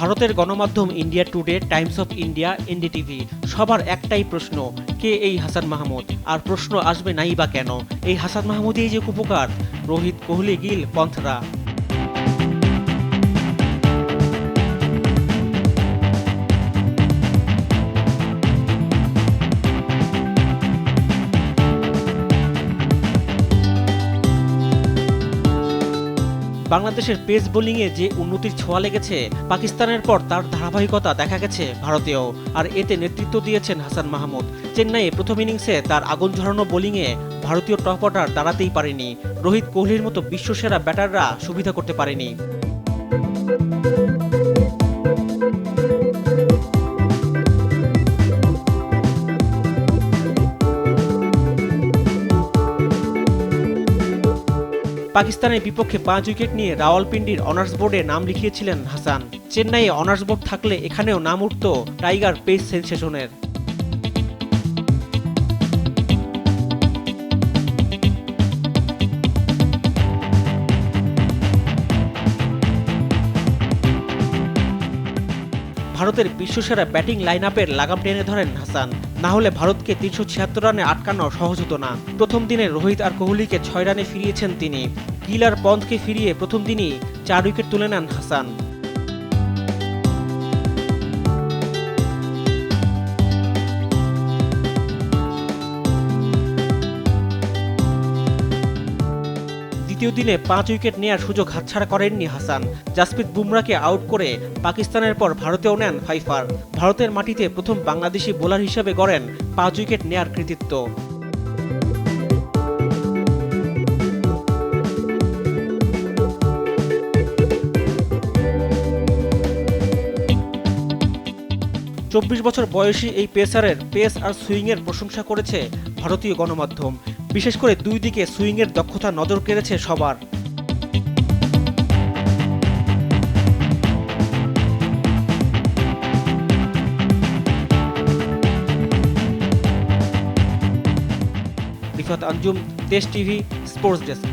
ভারতের গণমাধ্যম India today, Times of India, NDTV সবার একটাই প্রশ্ন, কে এই হাসান মাহমুদ? আর প্রশ্ন আসবে নাই বা কেন? এই হাসান মাহমুদই যে কুপকার, রোহিত, কোহলি, গিল, পন্থরা। বাংলাদেশের পেস বোলিংয়ে যে উন্নতির ছোঁয়া লেগেছে, পাকিস্তানের পর তার ধারাবাহিকতা দেখা গেছে ভারতেও। আর এতে নেতৃত্ব দিয়েছেন হাসান মাহমুদ। চেন্নাইয়ে প্রথম ইনিংসে তার আগুন ঝরানো বোলিংয়ে ভারতীয় টপ অর্ডার দাঁড়াতেই পারেনি। রোহিত, কোহলির মতো বিশ্বসেরা ব্যাটাররা সুবিধা করতে পারেনি। পাকিস্তানের বিপক্ষে 5 উইকেট নিয়ে রাওয়ালপিন্ডির অনার্স বোর্ডে নাম লিখিয়েছিলেন হাসান। চেন্নাইয়ে অনার্স বোর্ড থাকলে এখানেও নাম উঠত টাইগার পেস সেনসেশনের। ভারতের বিশ্বসেরা ব্যাটিং লাইন আপের লাগাম টেনে ধরেন হাসান। না হলে ভারতকে 376 রানে আটকানো সহজ হতো না। প্রথম দিনে রোহিত আর কোহলিকে 6 রানে ফিরিয়েছেন তিনি। গিল আর পন্থকে ফিরিয়ে প্রথম দিনই 4 উইকেট তুলে নেন হাসান। দ্বিতীয় দিনে 5 উইকেট নেয়ার সুযোগ হাতছাড়া করেননি হাসান। জাসপ্রীত বুমরাকে আউট করে পাকিস্তানের পর ভারতেও নেন ফাইফার। ভারতের মাটিতে প্রথম বাংলাদেশি বোলার হিসেবে গড়েন 5 উইকেট নেয়ার কৃতিত্ব। চব্বিশ বছর বয়সী এই পেসারের পেস আর সুইংয়ের প্রশংসা করেছে ভারতীয় গণমাধ্যম। বিশেষ করে দুই দিকে সুইংয়ের দক্ষতা নজর কেড়েছে সবার। রিফাত আঞ্জুম, দেশ টিভি, স্পোর্টস ডেস্ক।